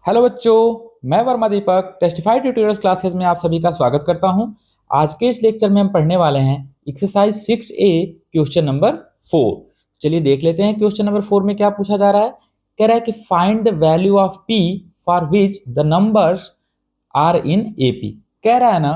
Hello बच्चों, मैं वर्मा दीपक testify tutorials classes में आप सभी का स्वागत करता हूं। आज के इस लेक्चर में हम पढ़ने वाले हैं एक्सरसाइज 6A क्वेश्चन नंबर 4। चलिए देख लेते हैं क्वेश्चन नंबर 4 में क्या पूछा जा रहा है। कह रहा है कि find the value of p for which the numbers are in AP. कह रहा है ना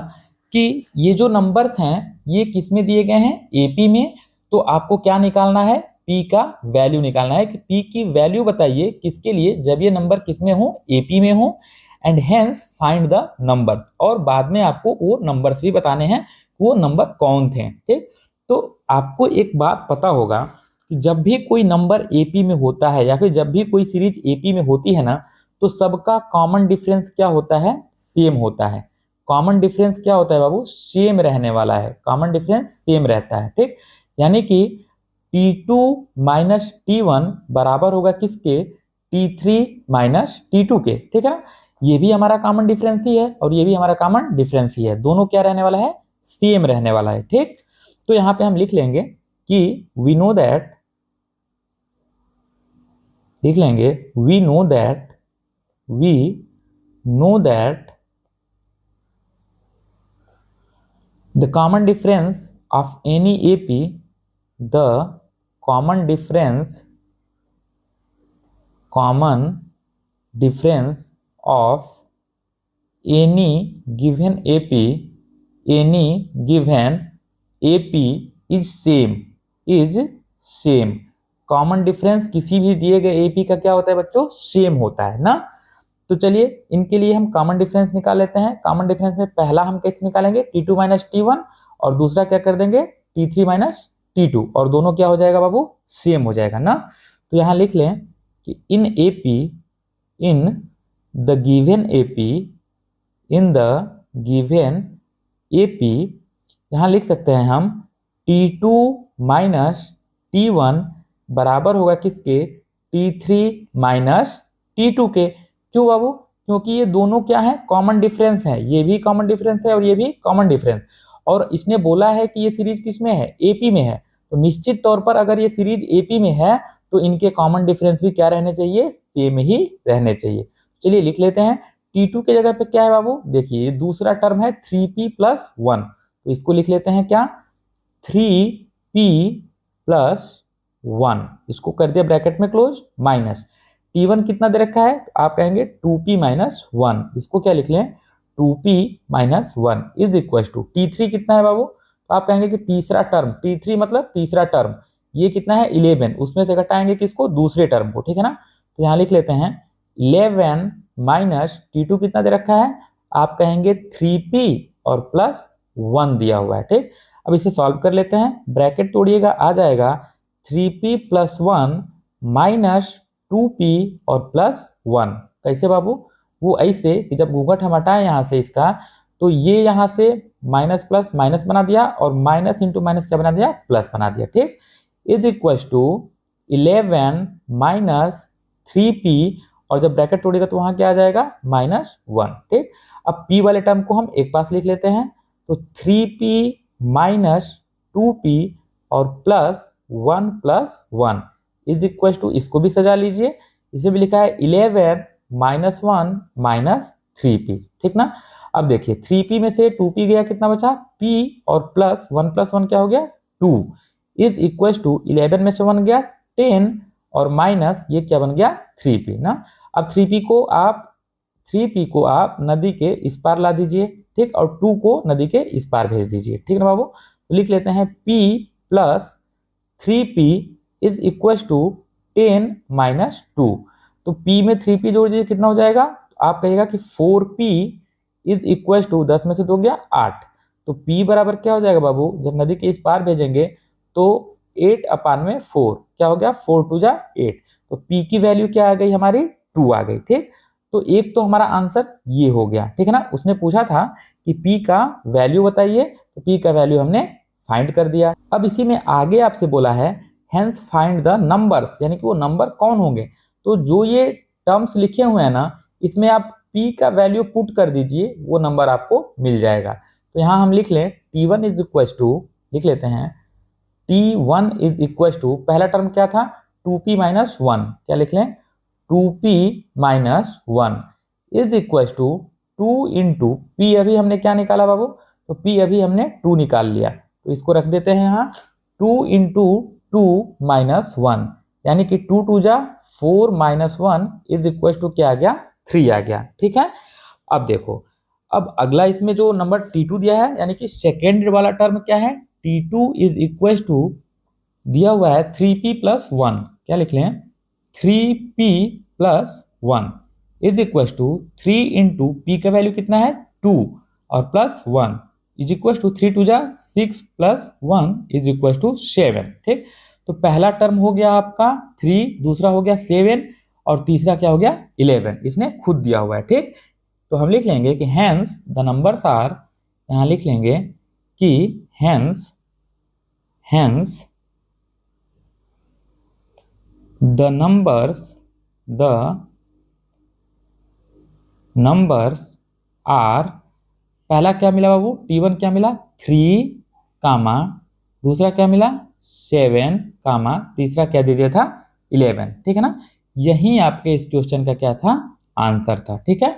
कि ये जो नंबर्स हैं ये किस में दिए गए हैं, एपी में। तो आपको क्या निकालना है, पी का वैल्यू निकालना है कि पी की वैल्यू बताइए किसके लिए, जब ये नंबर किस में हो, एपी में हो। And hence find the numbers, और बाद में आपको वो नंबर्स भी बताने हैं, वो नंबर कौन थे। ठीक, तो आपको एक बात पता होगा कि जब भी कोई नंबर एपी में होता है या फिर जब भी कोई सीरीज एपी में होती है ना, तो सबका कॉमन डिफरेंस क्या होता है, सेम होता है। कॉमन डिफरेंस क्या होता है बाबू, सेम रहने वाला है, कॉमन डिफरेंस सेम रहता है। ठीक, यानी कि T2 माइनस T1 बराबर होगा किसके, T3 माइनस T2 के। ठीक है ना, ये भी हमारा कॉमन डिफरेंस ही है और ये भी हमारा कॉमन डिफरेंस ही है, दोनों क्या रहने वाला है, सेम रहने वाला है। ठीक, तो यहां पे हम लिख लेंगे कि वी नो दैट, लिख लेंगे we know that, we know that the common difference of any AP, the common difference, common difference of any given AP, any given AP is same, is same। Common difference किसी भी दिए गए AP का क्या होता है बच्चों, same होता है ना। तो चलिए इनके लिए हम कॉमन डिफरेंस निकाल लेते हैं। कॉमन डिफरेंस में पहला हम कैसे निकालेंगे, T2 माइनस T1, और दूसरा क्या कर देंगे, T3 माइनस T2, और दोनों क्या हो जाएगा बाबू, सेम हो जाएगा ना। तो यहां लिख लें कि in AP, in the given AP, in the given AP, यहां लिख सकते हैं हम T2 माइनस T1 बराबर होगा किसके, T3 माइनस T2 के। क्यों बाबू, क्योंकि ये दोनों क्या है, कॉमन डिफरेंस है, ये भी कॉमन डिफरेंस है और ये भी कॉमन डिफरेंस। और इसने बोला है कि ये सीरीज किस में है, एपी में है। तो निश्चित तौर पर अगर ये सीरीज एपी में है तो इनके कॉमन डिफरेंस भी क्या रहने चाहिए, सेम ही रहने चाहिए। चलिए लिख लेते हैं, T2 के जगह पे क्या है बाबू, देखिए दूसरा टर्म है 3p+1, तो इसको लिख लेते हैं क्या, 3p+1, इसको कर दिया ब्रैकेट में क्लोज, माइनस T1 कितना दे रखा है, आप कहेंगे 2p-1, इसको क्या लिख लें, 2p-1 is equal to T3 कितना है बाबू, तो आप कहेंगे कि तीसरा टर्म, T3 मतलब तीसरा टर्म, ये कितना है 11, उसमें से घटाएंगे किसको, दूसरे टर्म को। ठीक है ना, तो यहाँ लिख लेते हैं 11 माइनस T2 कितना दे रखा है, आप कहेंगे 3p और +1 दिया हुआ है। ठीक, अब इसे सॉल्व कर लेते हैं, ब्रैकेट तोड़िएगा, आ जाएगा 3p+1 माइनस 2p और +1। कैसे बाबू, वो ऐसे कि जब घूंघट हम हटाएं यहाँ से इसका, तो ये यहाँ से माइनस प्लस माइनस बना दिया और माइनस इंटू माइनस क्या बना दिया, प्लस बना दिया। ठीक, is equal to 11 minus 3p, और जब ब्रैकेट तोड़ेगा तो वहां क्या आ जाएगा, -1। ठीक, अब p वाले टर्म को हम एक पास लिख लेते हैं, तो 3p माइनस 2p और +1 इज इक्वल टू, इसको भी सजा लीजिए, इसे भी लिखा है 11 -1 -3p। ठीक ना, अब देखिए 3p में से 2p गया, कितना बचा p, और +1 क्या हो गया 2, इज इक्वल टू 11 में से 1 गया 10, और माइनस ये क्या बन गया 3p ना। अब 3p को आप नदी के इस पार ला दीजिए, ठीक, और 2 को नदी के इस पार भेज दीजिए। ठीक ना बाबू, तो लिख लेते हैं p + 3p is equal to 10 - 2। तो p में 3p जोड़ दीजिए, कितना हो जाएगा, तो आप कहिएगा कि 4p इज इक्वल टू 10 में से 2 गया 8। तो p बराबर क्या हो जाएगा बाबू, जब नदी के इस पार भेजेंगे तो 8/4 क्या हो गया, 4 2 जा 8। तो p की वैल्यू क्या आ गई हमारी, 2 आ गई। ठीक, तो एक तो हमारा आंसर ये हो गया। ठीक है ना, उसने पूछा था कि p का वैल्यू बताइए, तो p का वैल्यू हमने फाइंड कर दिया। अब इसी में आगे आपसे बोला है हेंस फाइंड द नंबर्स, यानी कि वो नंबर कौन होंगे। तो जो ये टर्म्स लिखे हुए हैं ना, इसमें आप p का वैल्यू पुट कर दीजिए, वो नंबर आपको मिल जाएगा। तो यहाँ हम लिख लें T1 इज इक्वल टू, लिख लेते हैं T1 इज इक्वल टू, पहला टर्म क्या था 2p - 1, क्या लिख लें 2p - 1 is equal to 2 into p, अभी हमने क्या निकाला बाबू, तो पी अभी हमने 2 निकाल लिया, तो इसको रख देते हैं यहाँ 2 इंटू 2 माइनस 1, यानी कि 2 2 जा 4 माइनस 1 इज इक्वल टू क्या आ गया, 3 आ गया। ठीक है, अब देखो, अब अगला इसमें जो नंबर T2 दिया है, यानी कि सेकेंड वाला टर्म क्या है, T2 इज इक्वल टू दिया हुआ है 3p प्लस 1, क्या लिख लें 3p plus 1 is equal to 3 into p का वैल्यू कितना है 2 और प्लस 1 इज इक्वल टू 3 2 जा 6 प्लस 1 इज इक्वल टू 7। ठीक, तो पहला टर्म हो गया आपका 3, दूसरा हो गया 7 और तीसरा क्या हो गया 11, इसने खुद दिया हुआ है। ठीक, तो हम लिख लेंगे कि हैंस द नंबर्स आर, यहाँ लिख लेंगे कि हैंस the numbers are, पहला क्या मिला बाबू T1 क्या मिला 3 कामा, दूसरा क्या मिला 7 कामा, तीसरा क्या दे दिया था 11। ठीक है ना, यही आपके इस क्वेश्चन का क्या था, आंसर था। ठीक है,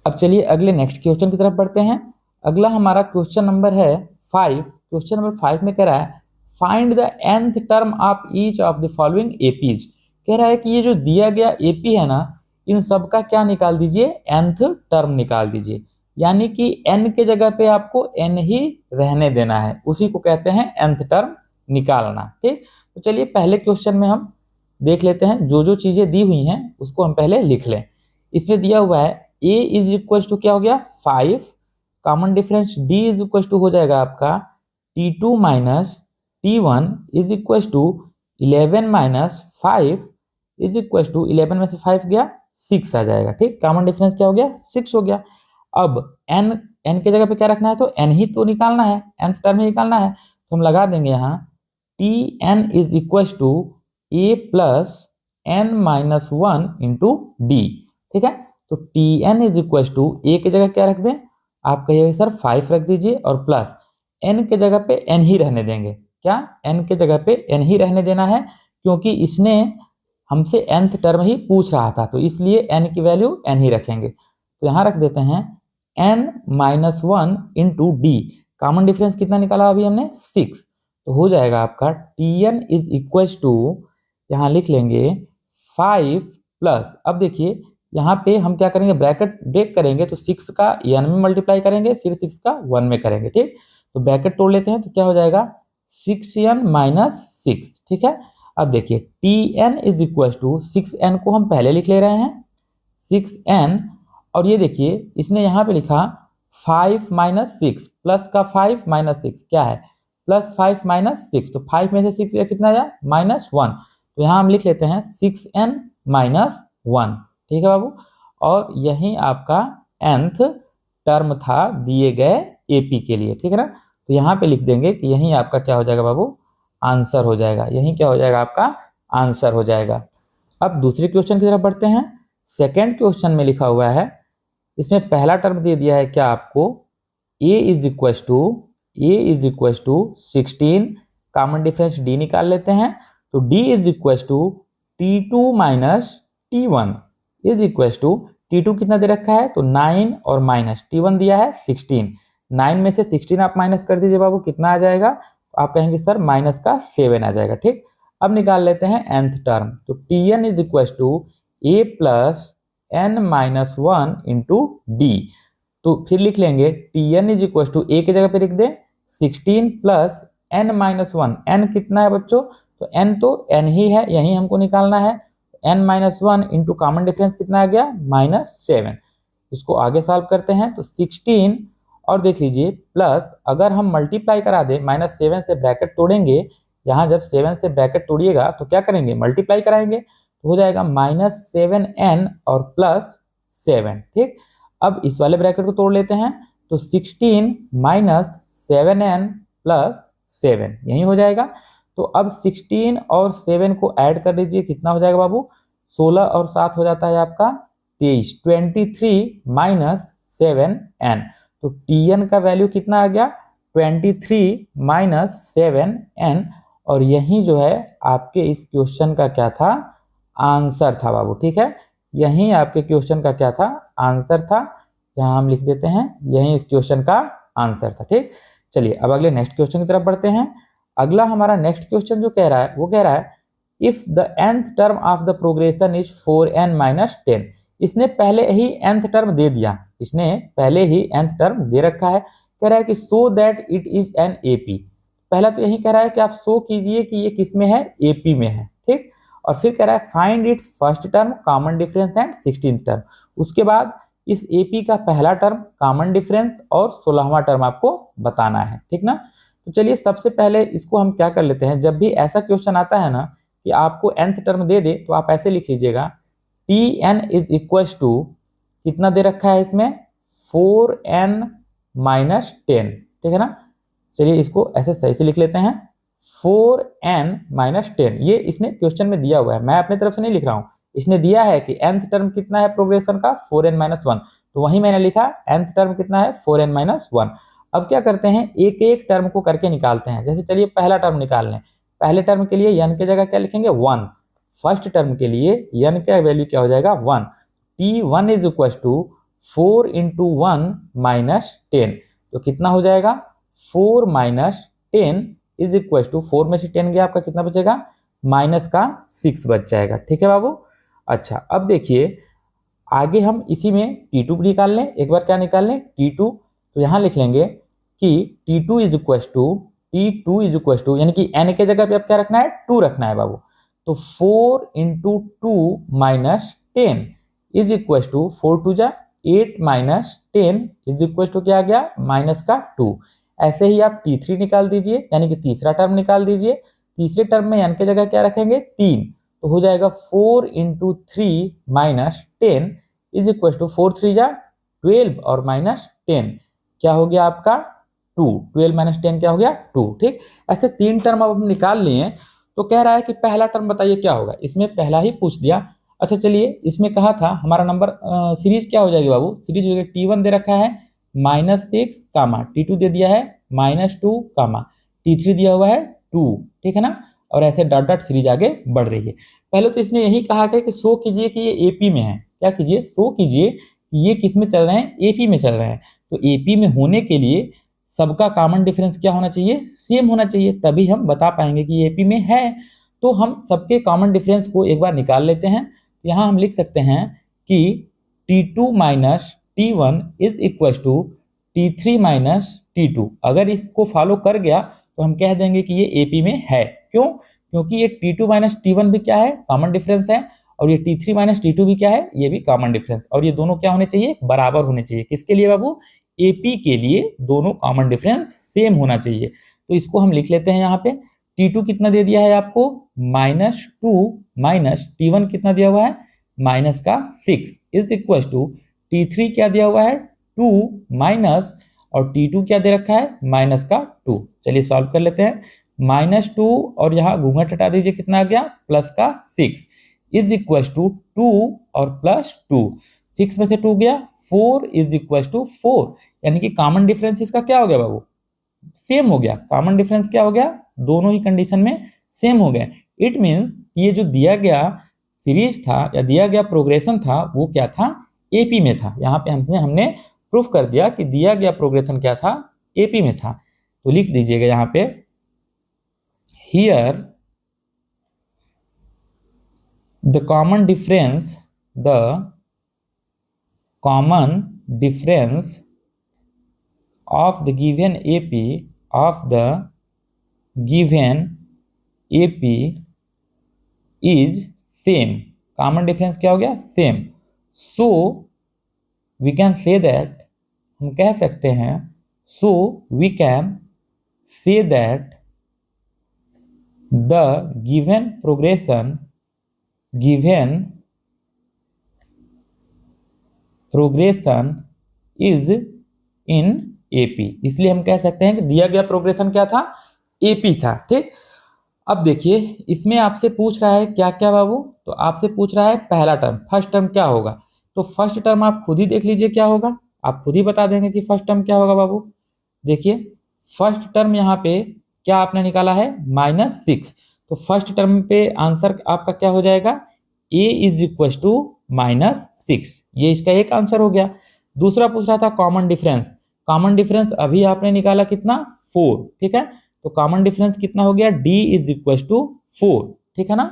अब चलिए अगले नेक्स्ट क्वेश्चन की तरफ बढ़ते हैं। अगला हमारा क्वेश्चन नंबर है 5। क्वेश्चन नंबर 5 में कह रहा है find the nth term of each of the following APs. कह रहा है कि ये जो दिया गया एपी है ना, इन सब का क्या निकाल दीजिए, nth टर्म निकाल दीजिए, यानी कि n के जगह पे आपको n ही रहने देना है, उसी को कहते हैं nth टर्म निकालना। ठीक, तो चलिए पहले क्वेश्चन में हम देख लेते हैं, जो जो चीजें दी हुई हैं उसको हम पहले लिख लें। इसमें दिया हुआ है a इज इक्वल टू क्या हो गया 5, common difference d is equal to हो जाएगा आपका T2 minus T1 is equal to 11 minus 5 is equal to 11 में से 5 गया 6 आ जाएगा। ठीक, कॉमन डिफरेंस क्या हो गया 6 हो गया। अब n के जगह पे क्या रखना है, तो n ही तो निकालना है, nth टर्म ही निकालना है, तो हम लगा देंगे यहाँ Tn is equal to a plus n minus 1 into d. ठीक है, तो Tn is equal to a की जगह क्या रख दें, आप कहिए सर 5 रख दीजिए और प्लस n के जगह पे n ही रहने देंगे, क्या n के जगह पे n ही रहने देना है, क्योंकि इसने हमसे nth टर्म ही पूछ रहा था, तो इसलिए n की वैल्यू n ही रखेंगे। तो यहाँ रख देते हैं n minus 1 into D, common difference कितना निकाला अभी हमने 6, तो हो जाएगा आपका Tn इज इक्वल टू, यहाँ लिख लेंगे 5 प्लस, अब देखिए यहाँ पे हम क्या करेंगे, ब्रैकेट ब्रेक करेंगे, तो 6 का n में मल्टीप्लाई करेंगे, फिर 6 का 1 में करेंगे। ठीक, तो ब्रैकेट तोड़ लेते हैं, तो क्या हो जाएगा 6n माइनस 6। ठीक है, अब देखिए Tn is equal to 6n को हम पहले लिख ले रहे हैं 6n, और ये देखिए इसने यहाँ पे लिखा 5 माइनस 6, प्लस का 5 माइनस 6 क्या है प्लस 5 माइनस 6, तो 5 में से 6 कितना आया माइनस 1, तो यहाँ हम लिख लेते हैं 6n माइनस 1। ठीक है बाबू, और यही आपका nth टर्म था दिए गए एपी के लिए। ठीक है ना, तो यहाँ पे लिख देंगे कि यही आपका क्या हो जाएगा बाबू, आंसर हो जाएगा, यही क्या हो जाएगा आपका आंसर हो जाएगा। अब दूसरे क्वेश्चन की तरफ बढ़ते हैं। सेकेंड क्वेश्चन में लिखा हुआ है, इसमें पहला टर्म दे दिया है क्या आपको a is equal to 16, common difference d निकाल लेते हैं, तो d is equal to T2 minus T1 is equal to T2 कितना दे रखा है, तो 9 और माइनस T1 दिया है 16, 9 में से 16 आप माइनस कर दीजिए बाबू, कितना आ जाएगा, तो आप कहेंगे सर माइनस का 7 आ जाएगा। ठीक, अब निकाल लेते हैं nth टर्म, तो Tn is equal to a plus n minus 1 into d, तो फिर लिख लेंगे Tn is equal to a की जगह पे लिख दें 16 प्लस n माइनस 1, n कितना है बच्चों, तो n तो n ही है, यही हमको निकालना है, n minus 1 into common difference कितना आ गया माइनस 7। इसको आगे सॉल्व करते हैं, तो 16 और देख लीजिए प्लस, अगर हम मल्टीप्लाई करा दें माइनस 7 से ब्रैकेट तोड़ेंगे, यहाँ जब 7 से ब्रैकेट तोड़िएगा तो क्या करेंगे मल्टीप्लाई कराएंगे, तो हो जाएगा माइनस 7n और प्लस 7। ठीक, अब इस वाले ब्रैकेट को तोड़ लेते हैं, तो 16 माइनस 7n प्लस 7 यही हो जाएगा। तो अब 16 और 7 को ऐड कर लीजिए, कितना हो जाएगा बाबू, 16 और 7 हो जाता है आपका 23, 23 माइनस 7n, तो Tn का वैल्यू कितना आ गया 23 माइनस 7n, और यही जो है आपके इस क्वेश्चन का क्या था, आंसर था बाबू। ठीक है, यही आपके क्वेश्चन का क्या था, आंसर था। यहाँ हम लिख देते हैं यही इस क्वेश्चन का आंसर था। ठीक, चलिए अब अगले नेक्स्ट क्वेश्चन की तरफ बढ़ते हैं। अगला हमारा नेक्स्ट क्वेश्चन जो कह रहा है वो कह रहा है if the nth term of the progression is 4n-10। इसने पहले ही nth टर्म दे दिया, इसने पहले ही nth टर्म दे रखा है। कह रहा है कि so that it is an AP. पहला तो यही कह रहा है कि आप शो कीजिए कि ये किस में है, एपी में है। ठीक, और फिर कह रहा है find its first term, common difference and 16th term. उसके बाद इस एपी का पहला टर्म, कॉमन डिफरेंस और 16वां टर्म आपको बताना है। ठीक ना, तो चलिए सबसे पहले इसको हम क्या कर लेते हैं, जब भी ऐसा क्वेश्चन आता है ना कि आपको nth टर्म दे दे तो आप ऐसे लिख लीजिएगा tn इज इक्वल टू, कितना दे रखा है इसमें, 4n-10। ठीक है ना, चलिए इसको ऐसे सही से लिख लेते हैं 4n-10। ये इसने क्वेश्चन में दिया हुआ है, मैं अपने तरफ से नहीं लिख रहा हूं। इसने दिया है कि nth टर्म कितना है प्रोग्रेशन का, 4n-1, तो वही मैंने लिखा nth टर्म कितना है, 4n-1। अब क्या करते हैं, एक एक टर्म को करके निकालते हैं। जैसे चलिए पहला टर्म निकाल लें। पहले टर्म के लिए n की जगह क्या लिखेंगे, 1। फर्स्ट टर्म के लिए n का वैल्यू क्या हो जाएगा, 1। t1 is equal to 4 into 1 minus 10, तो कितना हो जाएगा, 4 माइनस 10 इज इक्वल टू, 4 में से 10 गया आपका कितना बचेगा, माइनस का 6 बच जाएगा। ठीक है बाबू। अच्छा अब देखिए आगे हम इसी में T2 निकाल लें। एक बार क्या निकाल लें, T2, तो यहाँ लिख लेंगे कि T2 इज इक्वल टू यानी कि n के जगह पे अब क्या रखना है, 2 रखना है बाबू। तो 4 into 2 minus 10 is equal to, 4 2 जा 8 माइनस 10 इज इक्वल टू क्या आ गया, माइनस का 2। ऐसे ही आप T3 निकाल दीजिए, यानी कि तीसरा टर्म निकाल दीजिए। तीसरे टर्म में n के जगह क्या रखेंगे, 3, तो हो जाएगा 4 into 3 minus 10 is equal to, 4 3 जा 12 और माइनस 10 क्या हो गया आपका, 2। 12 माइनस 10 क्या हो गया, 2। ठीक, ऐसे 3 टर्म अब हम निकाल लिए। तो कह रहा है कि पहला टर्म बताइए क्या होगा, इसमें पहला ही पूछ दिया। अच्छा चलिए इसमें कहा था हमारा नंबर सीरीज क्या हो जाएगी बाबू, सीरीज हो जाएगी T1 दे रखा है -6 कामा, T2 दे दिया है -2 कामा, T3 दिया हुआ है 2। ठीक है ना, और ऐसे डॉट डॉट सीरीज आगे बढ़ रही है। पहले तो इसने यही कहा कि शो कीजिए कि ये एपी में है। क्या कीजिए, शो कीजिए कि ये किस में चल रहे हैं, एपी में चल रहे हैं। तो एपी में होने के लिए सबका कॉमन डिफरेंस क्या होना चाहिए, सेम होना चाहिए, तभी हम बता पाएंगे कि एपी में है। तो हम सबके कॉमन डिफरेंस को एक बार निकाल लेते हैं। यहाँ हम लिख सकते हैं कि T2 minus T1 is equal to T3 minus T2। अगर इसको फॉलो कर गया तो हम कह देंगे कि ये एपी में है। क्यों, क्योंकि ये T2 माइनस T1 भी क्या है, कॉमन डिफरेंस है, और ये T3 माइनस T2 भी क्या है, ये भी कॉमन डिफरेंस, और ये दोनों क्या होने चाहिए, बराबर होने चाहिए। किसके लिए बाबू, एपी के लिए दोनों कॉमन डिफरेंस सेम होना चाहिए। तो इसको हम लिख लेते हैं यहाँ पे। T2 कितना दे दिया है आपको, -2 माइनस T1 कितना दिया हुआ है, माइनस का 6 इज इक्वल टू T3 क्या दिया हुआ है, 2 माइनस, और T2 क्या दे रखा है, माइनस का 2। चलिए सॉल्व कर लेते हैं। -2 और यहाँ घूंघट हटा दीजिए, कितना आ गया, प्लस का 6 इज इक्वल टू 2 और प्लस 2, 6 में से 2 गया, 4 इज इक्वल टू 4। यानी कि कॉमन डिफरेंस इसका क्या हो गया बाबू, सेम हो गया। कॉमन डिफरेंस क्या हो गया, दोनों ही कंडीशन में सेम हो गए। इट मीन्स ये जो दिया गया सीरीज था या दिया गया प्रोग्रेशन था वो क्या था, एपी में था। यहाँ पे हमने प्रूफ कर दिया कि दिया गया प्रोग्रेशन क्या था, एपी में था। तो लिख दीजिएगा यहाँ पे, here the common difference of the given AP is same। Common difference क्या हो गया, same. So we can say that, हम कह सकते हैं, so we can say that the given progression is in AP. इसलिए हम कह सकते हैं कि दिया गया प्रोग्रेशन क्या था, एपी था। ठीक, अब देखिए इसमें आपसे पूछ रहा है क्या क्या बाबू, तो आपसे पूछ रहा है पहला टर्म, फर्स्ट टर्म क्या होगा। तो फर्स्ट टर्म आप खुद ही देख लीजिए क्या होगा, आप खुद ही बता देंगे कि फर्स्ट टर्म क्या होगा बाबू। देखिए फर्स्ट टर्म यहाँ पे क्या आपने निकाला है, -6, तो फर्स्ट टर्म पे आंसर आपका क्या हो जाएगा, a इज इक्वल टू -6, ये इसका एक आंसर हो गया। दूसरा पूछ रहा था कॉमन डिफरेंस। कॉमन डिफरेंस अभी आपने निकाला कितना, 4, ठीक है। तो कॉमन डिफरेंस कितना हो गया, d इज इक्वल टू 4, ठीक है ना।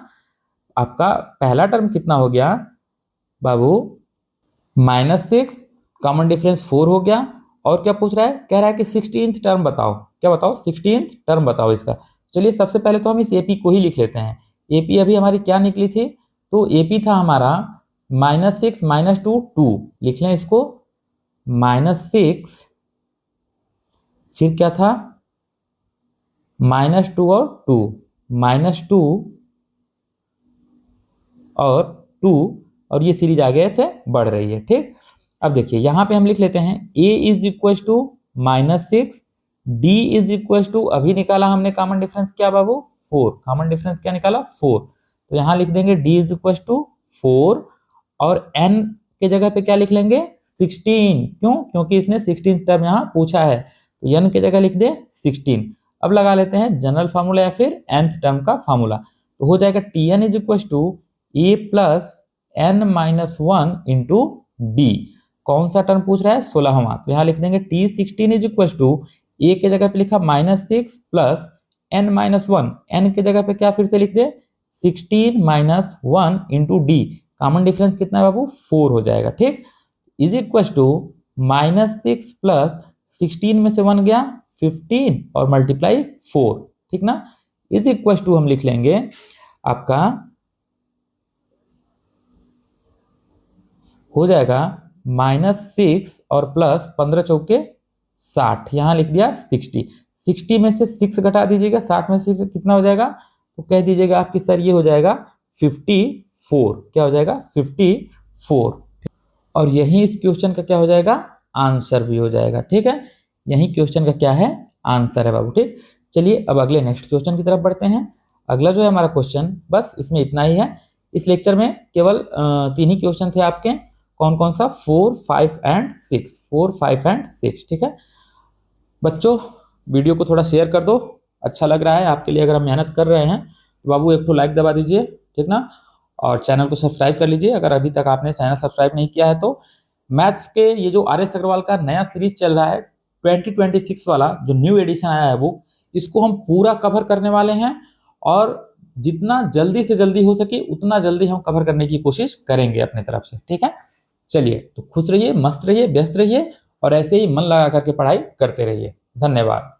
आपका पहला टर्म कितना हो गया बाबू, -6, कॉमन डिफरेंस 4 हो गया। और क्या पूछ रहा है, कह रहा है कि 16th टर्म बताओ। क्या बताओ, 16th टर्म बताओ इसका। चलिए सबसे पहले तो हम इस एपी को ही लिख लेते हैं। एपी अभी हमारी क्या निकली थी, तो एपी था हमारा -6 -2 2, लिख लें इसको। -6 फिर क्या था, -2 और 2, -2 और 2, और ये सीरीज आगे ऐसे बढ़ रही है, ठीक। अब देखिए यहाँ पे हम लिख लेते हैं a is equal to -6, d is equal to, अभी निकाला हमने कॉमन डिफरेंस क्या बाबू, 4, कॉमन डिफरेंस क्या निकाला 4, तो यहाँ लिख देंगे d इज इक्वल टू 4, और n के जगह पे क्या लिख लेंगे 16, क्यों, क्योंकि इसने 16 टर्म यहाँ पूछा है, तो n के जगह लिख दे 16। अब लगा लेते हैं जनरल फार्मूला या फिर nth टर्म का फार्मूला, तो हो जाएगा tn is equal to a plus n minus 1 into d. कौन सा टर्म पूछ रहा है, 16वां, तो यहाँ लिख देंगे t16 is equal to, a के जगह पे लिखा -6 प्लस n माइनस 1, n के जगह पे क्या फिर से लिख दे 16 minus 1 into D. Common difference कितना है बाबू, 4 हो जाएगा, ठीक। इज इक्वल टू -6 प्लस 16 में से 1 गया 15 और मल्टीप्लाई 4, ठीक ना। इज इक्वल टू हम लिख लेंगे आपका हो जाएगा -6 और प्लस 15 चौके 60, यहाँ लिख दिया 60। 60 में से 6 घटा दीजिएगा, 60 में से कितना हो जाएगा, तो कह दीजिएगा आपकी सर ये हो जाएगा 54, क्या हो जाएगा 54, और यही इस क्वेश्चन का क्या हो जाएगा, आंसर भी हो जाएगा, ठीक है। यही क्वेश्चन का क्या है, आंसर है बाबू, ठीक। चलिए अब अगले नेक्स्ट क्वेश्चन की तरफ बढ़ते हैं। अगला जो है हमारा क्वेश्चन, बस इसमें इतना ही है। इस लेक्चर में केवल 3 ही क्वेश्चन थे आपके, कौन कौन सा, 4, 5 एंड 6, 4, 5 एंड 6, ठीक है। बच्चों वीडियो को थोड़ा शेयर कर दो, अच्छा लग रहा है आपके लिए, अगर हम मेहनत कर रहे हैं तो बाबू एक तो लाइक दबा दीजिए, ठीक ना, और चैनल को सब्सक्राइब कर लीजिए अगर अभी तक आपने चैनल सब्सक्राइब नहीं किया है तो। मैथ्स के ये जो RS अग्रवाल का नया सीरीज चल रहा है 2026 वाला, जो न्यू एडिशन आया है बुक, इसको हम पूरा कवर करने वाले हैं, और जितना जल्दी से जल्दी हो सके उतना जल्दी हम कवर करने की कोशिश करेंगे अपने तरफ से, ठीक है। चलिए तो खुश रहिए, मस्त रहिए, व्यस्त रहिए, और ऐसे ही मन लगा करके पढ़ाई करते रहिए। धन्यवाद।